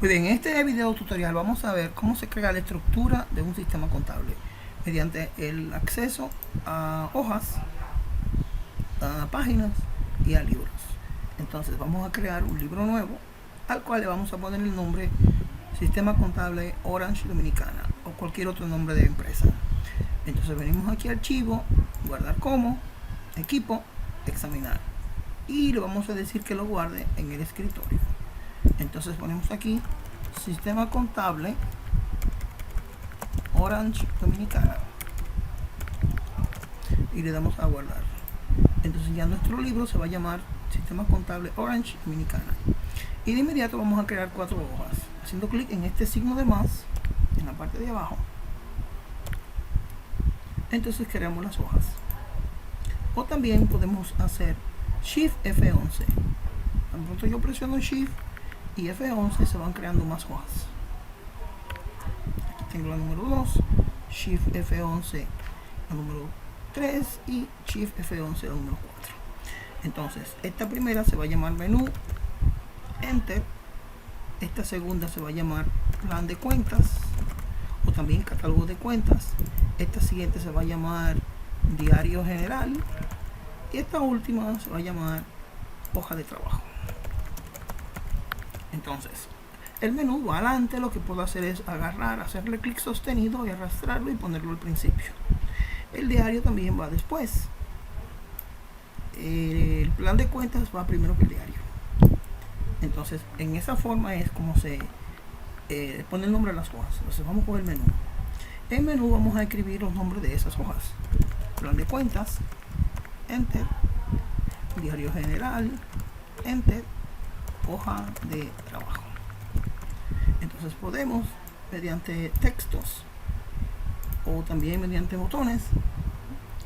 Muy bien, en este video tutorial vamos a ver cómo se crea la estructura de un sistema contable mediante el acceso a hojas, a páginas y a libros. Entonces vamos a crear un libro nuevo al cual le vamos a poner el nombre Sistema Contable Orange Dominicana o cualquier otro nombre de empresa. Entonces venimos aquí a Archivo, Guardar como, Equipo, Examinar, y le vamos a decir que lo guarde en el escritorio. Entonces ponemos aquí Sistema Contable Orange Dominicana y le damos a guardar. Entonces ya nuestro libro se va a llamar Sistema Contable Orange Dominicana, y de inmediato vamos a crear 4 hojas haciendo clic en este signo de más en la parte de abajo. Entonces creamos las hojas, o también podemos hacer Shift F11. Tan pronto yo presiono Shift y F11 se van creando más hojas. Aquí tengo la número 2, Shift F11 la número 3 y Shift F11 la número 4. Entonces esta primera se va a llamar menú, Enter. Esta segunda se va a llamar plan de cuentas o también catálogo de cuentas. Esta siguiente se va a llamar diario general y esta última se va a llamar hoja de trabajo. Entonces el menú va adelante, lo que puedo hacer es agarrar, hacerle clic sostenido y arrastrarlo y ponerlo al principio. El diario también va después. El plan de cuentas va primero que el diario. Entonces en esa forma es como se pone el nombre a las hojas. Entonces vamos con el menú. En menú vamos a escribir los nombres de esas hojas: plan de cuentas, Enter, diario general, Enter, hoja de trabajo. Entonces podemos, mediante textos o también mediante botones,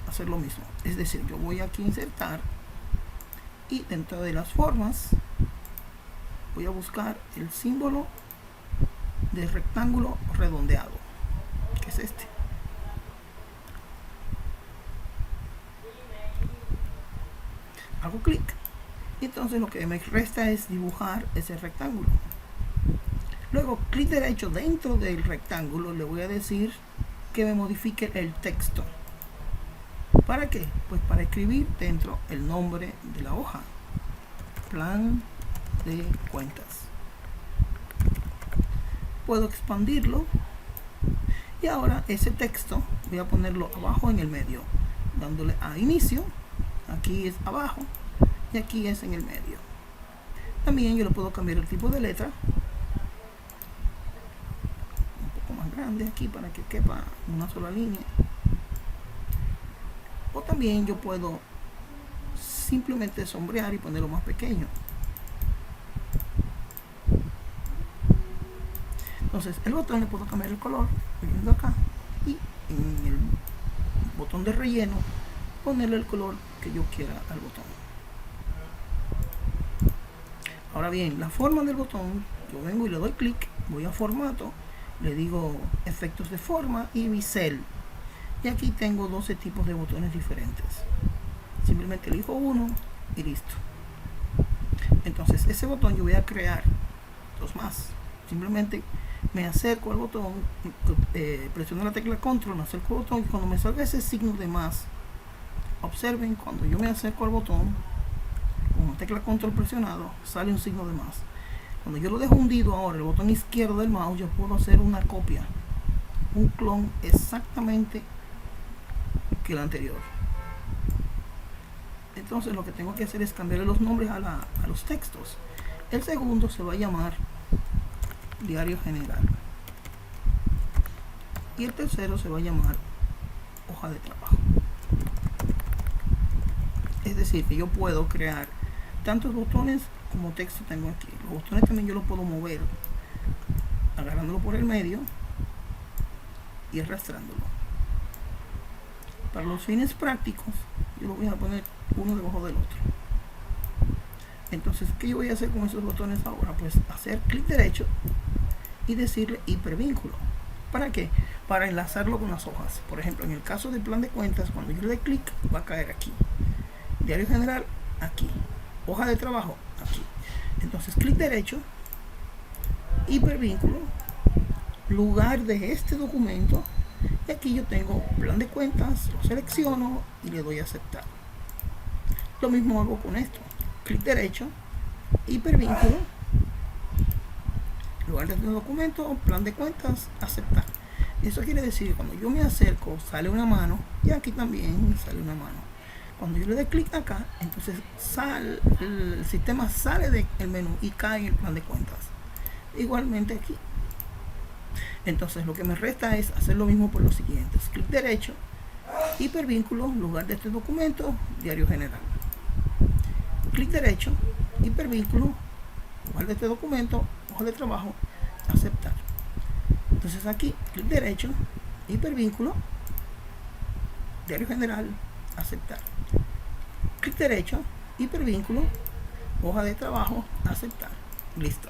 hacer lo mismo. Es decir, yo voy aquí a insertar y dentro de las formas voy a buscar el símbolo de rectángulo redondeado, que es este. Hago clic y entonces lo que me resta es dibujar ese rectángulo. Luego clic derecho dentro del rectángulo, le voy a decir que me modifique el texto. ¿Para qué? Pues para escribir dentro el nombre de la hoja: plan de cuentas. Puedo expandirlo y ahora ese texto voy a ponerlo abajo en el medio, dándole a inicio. Aquí es abajo y aquí es en el medio. También yo le puedo cambiar el tipo de letra, un poco más grande aquí para que quepa una sola línea, o también yo puedo simplemente sombrear y ponerlo más pequeño. Entonces el botón le puedo cambiar el color viniendo acá y en el botón de relleno ponerle el color que yo quiera al botón. Ahora bien, la forma del botón, yo vengo y le doy clic, voy a formato, le digo efectos de forma y bisel, y aquí tengo 12 tipos de botones diferentes. Simplemente elijo uno y listo. Entonces ese botón yo voy a crear 2 más. Simplemente me acerco al botón, presiono la tecla control, me acerco al botón, y cuando me salga ese signo de más, observen, cuando yo me acerco al botón con la tecla control presionado, sale un signo de más. Cuando yo lo dejo hundido ahora, el botón izquierdo del mouse, yo puedo hacer una copia, un clon exactamente que el anterior. Entonces lo que tengo que hacer es cambiarle los nombres a los textos. El segundo se va a llamar diario general y el tercero se va a llamar hoja de trabajo. Es decir, que yo puedo crear tantos botones como texto tengo aquí. Los botones también yo los puedo mover agarrándolo por el medio y arrastrándolo. Para los fines prácticos yo lo voy a poner uno debajo del otro. Entonces, ¿qué yo voy a hacer con esos botones ahora? Pues hacer clic derecho y decirle hipervínculo. ¿Para qué? Para enlazarlo con las hojas. Por ejemplo, en el caso del plan de cuentas, cuando yo le dé clic, va a caer aquí. Diario general, aquí. Hoja de trabajo, aquí. Entonces, clic derecho hipervínculo, lugar de este documento, y aquí yo tengo plan de cuentas, lo selecciono y le doy a aceptar. Lo mismo hago con esto, clic derecho, hipervínculo, lugar de este documento, plan de cuentas, aceptar. Eso quiere decir que cuando yo me acerco sale una mano, y aquí también sale una mano. Cuando yo le doy clic acá, entonces el sistema sale del menú y cae en el plan de cuentas. Igualmente aquí. Entonces lo que me resta es hacer lo mismo por los siguientes. Clic derecho, hipervínculo, lugar de este documento, diario general. Clic derecho, hipervínculo, lugar de este documento, hoja de trabajo, aceptar. Entonces aquí, clic derecho, hipervínculo, diario general, aceptar. Clic derecho, hipervínculo, hoja de trabajo, aceptar. Listo.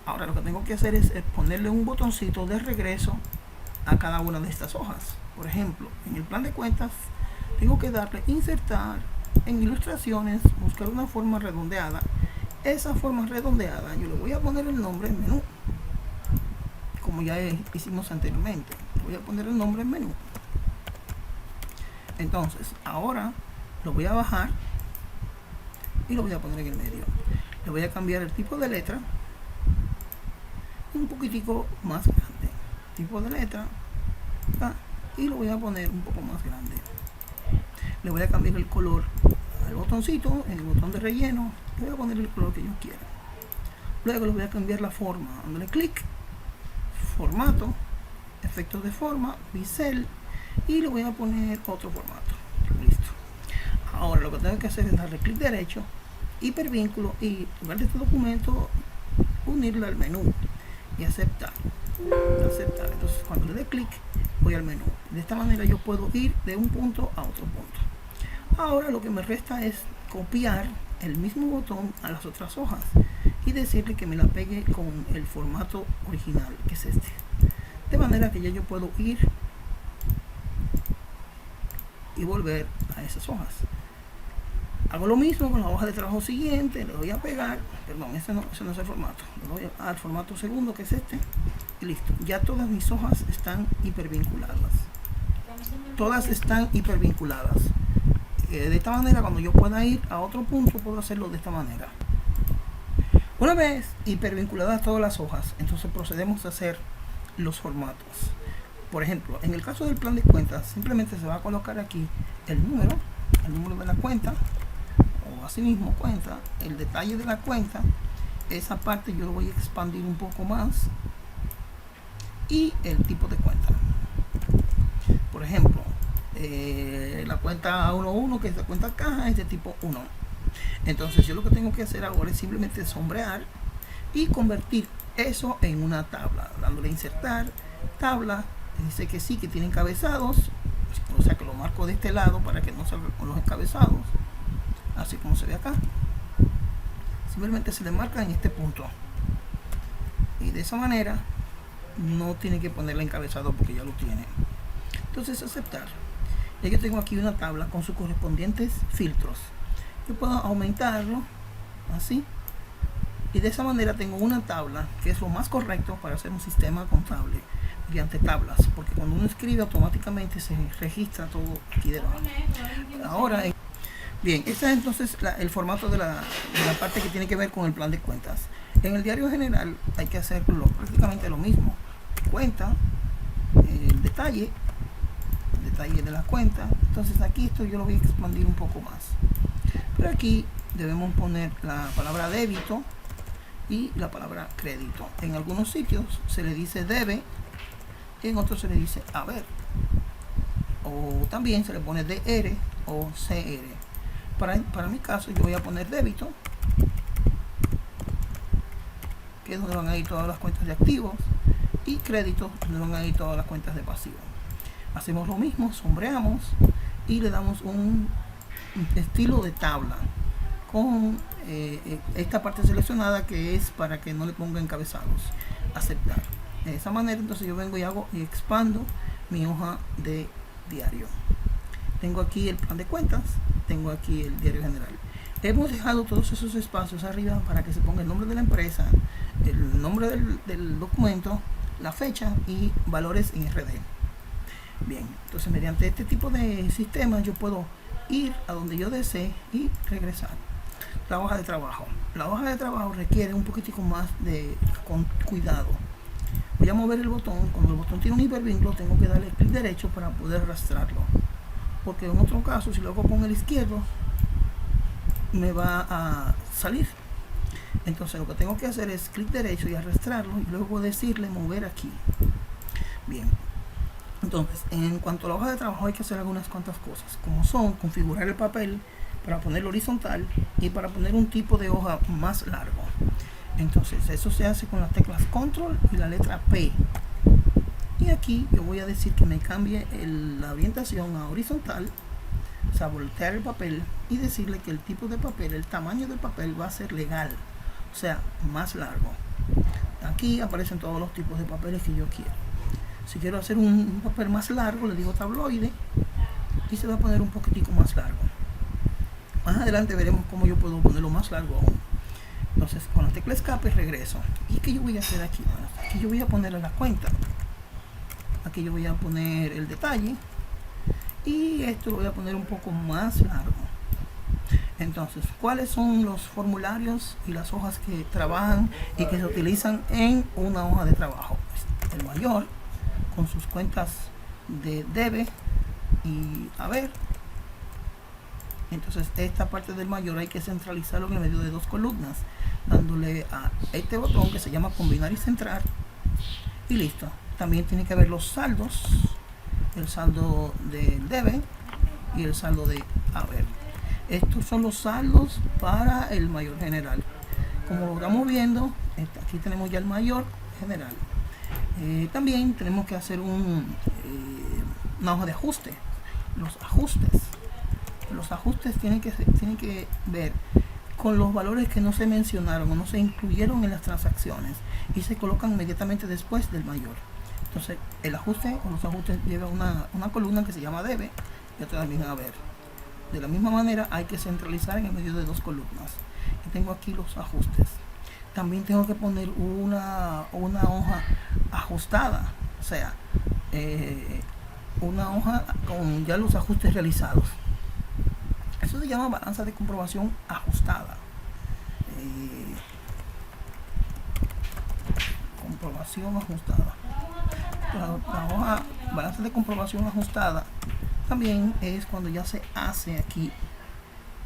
Ahora lo que tengo que hacer es ponerle un botoncito de regreso a cada una de estas hojas. Por ejemplo, en el plan de cuentas tengo que darle insertar, en ilustraciones, buscar una forma redondeada. Esa forma redondeada yo le voy a poner el nombre en menú, como ya hicimos anteriormente. Voy a poner el nombre en menú. Entonces ahora lo voy a bajar y lo voy a poner en el medio. Le voy a cambiar el tipo de letra un poquitico más grande, tipo de letra, y lo voy a poner un poco más grande. Le voy a cambiar el color al botoncito, el botón de relleno, le voy a poner el color que yo quiera. Luego le voy a cambiar la forma, dándole clic, formato, efectos de forma, bisel, y le voy a poner otro formato. Listo. Ahora lo que tengo que hacer es darle clic derecho, hipervínculo, y en lugar de este documento unirlo al menú y aceptar. Entonces cuando le dé clic voy al menú. De esta manera yo puedo ir de un punto a otro punto. Ahora lo que me resta es copiar el mismo botón a las otras hojas y decirle que me la pegue con el formato original, que es este. De manera que ya yo puedo ir y volver a esas hojas. Hago lo mismo con la hoja de trabajo siguiente, le doy a pegar, perdón, ese no es el formato, le doy al formato segundo, que es este, y listo. Ya todas mis hojas están hipervinculadas. Todas están hipervinculadas. De esta manera, cuando yo pueda ir a otro punto, puedo hacerlo de esta manera. Una vez hipervinculadas todas las hojas, entonces procedemos a hacer los formatos. Por ejemplo, en el caso del plan de cuentas, simplemente se va a colocar aquí el número de la cuenta, o así mismo cuenta, el detalle de la cuenta. Esa parte yo lo voy a expandir un poco más, y el tipo de cuenta. Por ejemplo, la cuenta 11, que es la cuenta caja, es de tipo 1. Entonces yo lo que tengo que hacer ahora es simplemente sombrear y convertir eso en una tabla, dándole a insertar, tabla, dice que sí, que tiene encabezados, o sea que lo marco de este lado para que no salga con los encabezados, así como se ve acá. Simplemente se le marca en este punto, y de esa manera no tiene que ponerle encabezado porque ya lo tiene. Entonces aceptar. Ya que tengo aquí una tabla con sus correspondientes filtros, yo puedo aumentarlo así, y de esa manera tengo una tabla, que es lo más correcto para hacer un sistema contable mediante tablas, porque cuando uno escribe automáticamente se registra todo aquí debajo. Ahora bien, este es entonces el formato de la parte que tiene que ver con el plan de cuentas. En el diario general hay que hacerlo prácticamente lo mismo. Cuenta, el detalle de la cuenta. Entonces aquí esto yo lo voy a expandir un poco más, pero aquí debemos poner la palabra débito y la palabra crédito. En algunos sitios se le dice debe, en otros se le dice haber, o también se le pone DR o CR. Para mi caso yo voy a poner débito, que es donde van a ir todas las cuentas de activos, y crédito, donde van a ir todas las cuentas de pasivos. Hacemos lo mismo, sombreamos y le damos un estilo de tabla con esta parte seleccionada, que es para que no le ponga encabezados. Aceptar. De esa manera entonces yo vengo y hago y expando mi hoja de diario. Tengo aquí el plan de cuentas, tengo aquí el diario general. Hemos dejado todos esos espacios arriba para que se ponga el nombre de la empresa, el el nombre del documento, la fecha y valores en RD. Bien, entonces mediante este tipo de sistemas yo puedo ir a donde yo desee y regresar. La hoja de trabajo. La hoja de trabajo requiere un poquitico más de cuidado. Voy a mover el botón. Cuando el botón tiene un hipervínculo, tengo que darle clic derecho para poder arrastrarlo. Porque en otro caso, si lo hago con el izquierdo, me va a salir. Entonces lo que tengo que hacer es clic derecho y arrastrarlo y luego decirle mover aquí. Bien. Entonces, en cuanto a la hoja de trabajo hay que hacer algunas cuantas cosas, como son configurar el papel para ponerlo horizontal y para poner un tipo de hoja más largo. Entonces eso se hace con las teclas control y la letra P. Y aquí yo voy a decir que me cambie la orientación a horizontal, o sea, voltear el papel y decirle que el tipo de papel, el tamaño del papel va a ser legal, o sea, más largo. Aquí aparecen todos los tipos de papeles que yo quiero. Si quiero hacer un papel más largo, le digo tabloide y se va a poner un poquitico más largo. Más adelante veremos cómo yo puedo ponerlo más largo aún. Entonces con la tecla escape regreso. ¿Y qué yo voy a hacer aquí? Bueno, aquí yo voy a ponerle la cuenta. Aquí yo voy a poner el detalle. Y esto lo voy a poner un poco más largo. Entonces, ¿cuáles son los formularios y las hojas que trabajan y que se utilizan en una hoja de trabajo? El mayor, con sus cuentas de debe y haber. Entonces esta parte del mayor hay que centralizarlo en medio de dos columnas, dándole a este botón que se llama combinar y centrar y listo. También tiene que haber los saldos, el saldo de debe y el saldo de haber. Estos son los saldos para el mayor general. Como lo estamos viendo, aquí tenemos ya el mayor general. También tenemos que hacer una hoja de ajuste. Los ajustes tienen que ver con los valores que no se mencionaron o no se incluyeron en las transacciones y se colocan inmediatamente después del mayor. Entonces el ajuste o los ajustes llevan una columna que se llama debe y otra también haber. De la misma manera hay que centralizar en el medio de dos columnas. Y tengo aquí los ajustes. También tengo que poner una hoja ajustada, o sea, una hoja con ya los ajustes realizados. Eso se llama balanza de comprobación ajustada. Comprobación ajustada. La hoja balanza de comprobación ajustada también es cuando ya se hace aquí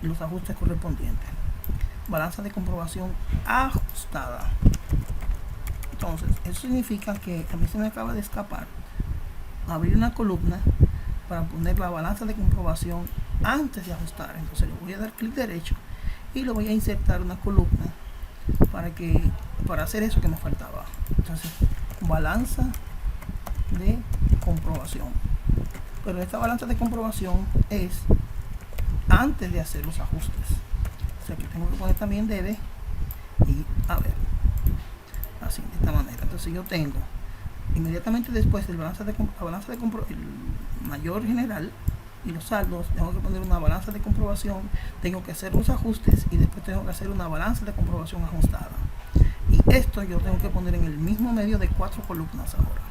los ajustes correspondientes. Balanza de comprobación ajustada. Entonces, eso significa que a mí se me acaba de escapar abrir una columna para poner la balanza de comprobación antes de ajustar. Entonces le voy a dar clic derecho y le voy a insertar una columna para hacer eso que me faltaba. Entonces, balanza de comprobación. Pero esta balanza de comprobación es antes de hacer los ajustes. O sea que tengo que poner también debe y a ver. Así, de esta manera. Entonces yo tengo inmediatamente después del el mayor general y los saldos, tengo que poner una balanza de comprobación, tengo que hacer los ajustes y después tengo que hacer una balanza de comprobación ajustada. Y esto yo tengo que poner en el mismo medio de 4 columnas ahora.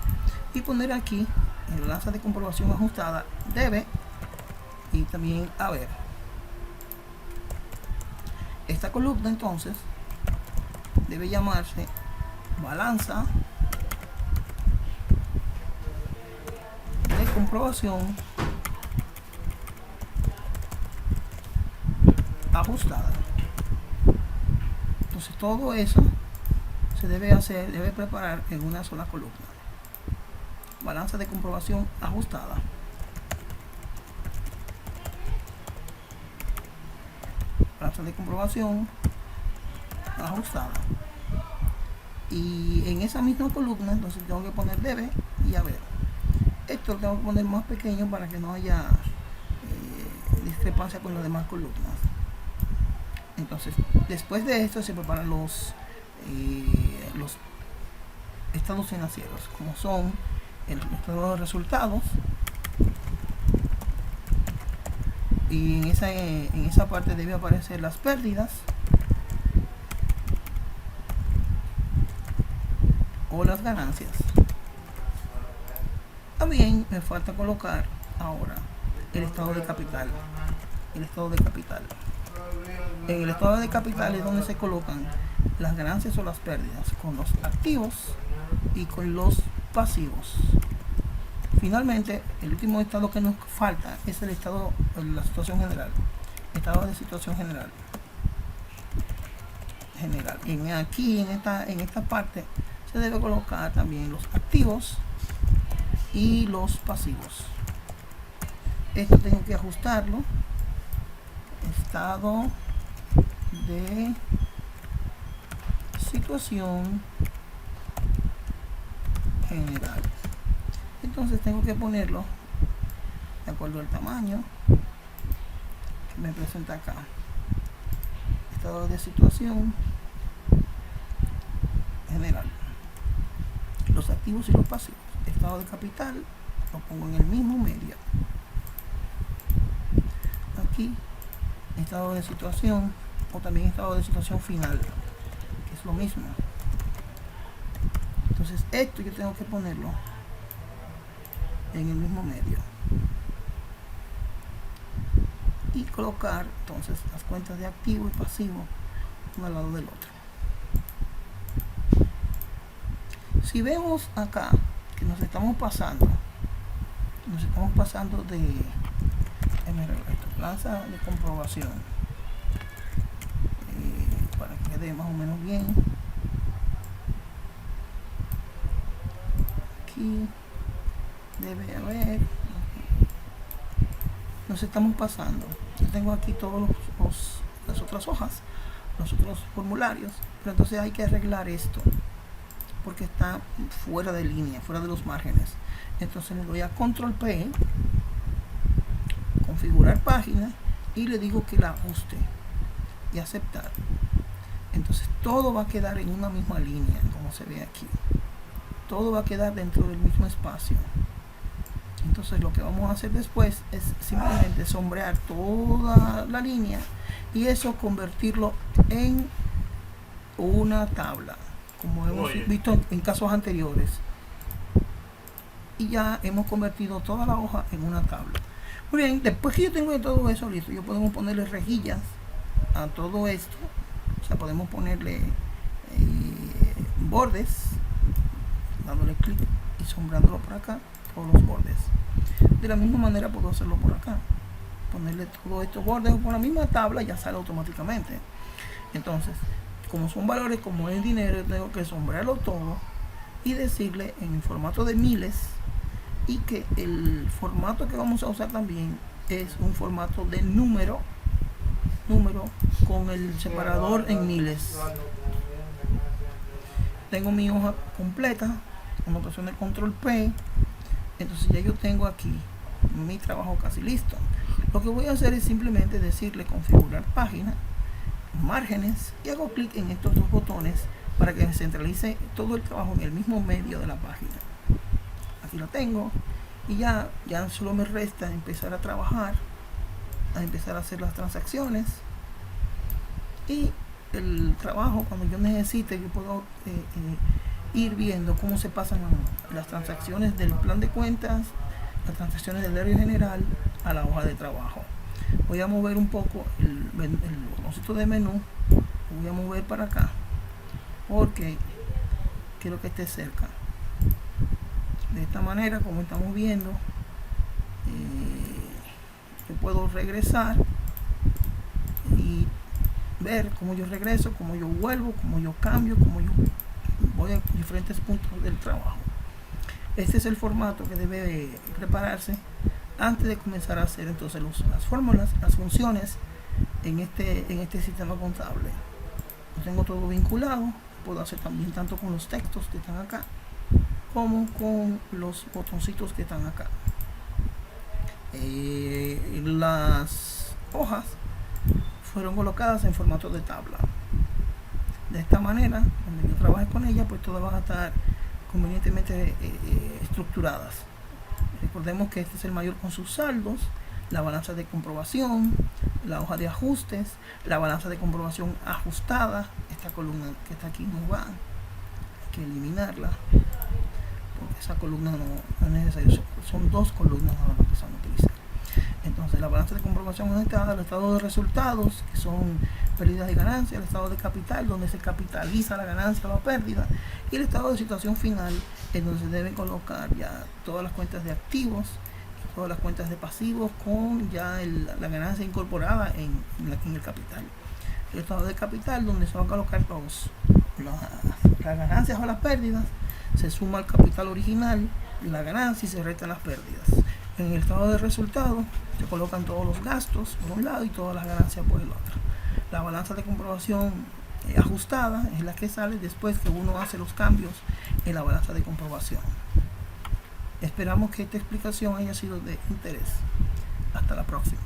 Y poner aquí en la balanza de comprobación ajustada debe y también haber. Esta columna entonces debe llamarse balanza de comprobación ajustada. Entonces todo eso se debe preparar en una sola columna. Balanza de comprobación ajustada. Balanza de comprobación ajustada. Y en esa misma columna entonces tengo que poner debe y haber. Esto lo tengo que poner más pequeño para que no haya discrepancia con las demás columnas. Entonces después de esto se preparan los estados financieros, como son el estado de resultados, y en esa parte debe aparecer las pérdidas, o las ganancias. También me falta colocar ahora el estado de capital. El estado de capital. En el estado de capital es donde se colocan las ganancias o las pérdidas con los activos y con los pasivos. Finalmente, el último estado que nos falta es el estado de la situación general. Estado de situación general. Aquí en esta parte se debe colocar también los activos y los pasivos. Esto tengo que ajustarlo. Estado de situación general. Entonces tengo que ponerlo de acuerdo al tamaño que me presenta acá. Estado de situación general. Los activos y los pasivos. Estado de capital lo pongo en el mismo medio. Aquí estado de situación o también estado de situación final, que es lo mismo. Entonces esto yo tengo que ponerlo en el mismo medio y colocar entonces las cuentas de activo y pasivo uno al lado del otro. Si vemos acá que nos estamos pasando de balanza de comprobación, para que quede más o menos bien. Aquí debe haber, nos estamos pasando. Yo tengo aquí todos las otras hojas, los otros formularios, pero entonces hay que arreglar esto porque está fuera de línea, fuera de los márgenes. Entonces le doy a Control P, configurar página, y le digo que la ajuste y aceptar. Entonces todo va a quedar en una misma línea, como se ve aquí. Todo va a quedar dentro del mismo espacio. Entonces lo que vamos a hacer después es simplemente sombrear toda la línea y eso convertirlo en una tabla, como hemos visto en casos anteriores. Y ya hemos convertido toda la hoja en una tabla. Muy bien, después que yo tengo todo eso listo, yo podemos ponerle rejillas a todo esto. O sea, podemos ponerle bordes, dándole clic y sombrándolo por acá, todos los bordes. De la misma manera puedo hacerlo por acá, ponerle todos estos bordes por la misma tabla, ya sale automáticamente. Entonces, como son valores como es dinero, tengo que sombrarlo todo y decirle en el formato de miles, y que el formato que vamos a usar también es un formato de número con el separador en miles. Tengo mi hoja completa, una opción de Control P. Entonces ya yo tengo aquí mi trabajo casi listo. Lo que voy a hacer es simplemente decirle configurar página, márgenes, y hago clic en estos dos botones para que me centralice todo el trabajo en el mismo medio de la página. Aquí lo tengo y ya solo me resta empezar a trabajar, a empezar a hacer las transacciones, y el trabajo cuando yo necesite yo puedo ir viendo cómo se pasan las transacciones del plan de cuentas, las transacciones del diario general a la hoja de trabajo. Voy a mover un poco el botoncito de menú, lo voy a mover para acá porque quiero que esté cerca. De esta manera, como estamos viendo, yo puedo regresar y ver cómo yo regreso, cómo yo vuelvo, cómo yo cambio, cómo yo voy a diferentes puntos del trabajo. Este es el formato que debe prepararse antes de comenzar a hacer entonces las fórmulas, las funciones en este sistema contable. Lo tengo todo vinculado, puedo hacer también tanto con los textos que están acá como con los botoncitos que están acá. Las hojas fueron colocadas en formato de tabla. De esta manera, cuando yo trabaje con ella, pues todas van a estar convenientemente estructuradas. Recordemos que este es el mayor con sus saldos, la balanza de comprobación, la hoja de ajustes, la balanza de comprobación ajustada, esta columna que está aquí nos va que eliminarla, porque esa columna no es necesaria. Son dos columnas las que se van a utilizar. Entonces la balanza de comprobación aumentada, el estado de resultados, que son pérdidas y ganancias, el estado de capital, donde se capitaliza la ganancia o la pérdida, y el estado de situación final, en donde se deben colocar ya todas las cuentas de activos y todas las cuentas de pasivos con ya la ganancia incorporada en el capital. El estado de capital, donde se van a colocar las ganancias o las pérdidas, se suma al capital original la ganancia y se restan las pérdidas. En el estado de resultados se colocan todos los gastos por un lado y todas las ganancias por el otro. La balanza de comprobación ajustada es la que sale después que uno hace los cambios en la balanza de comprobación. Esperamos que esta explicación haya sido de interés. Hasta la próxima.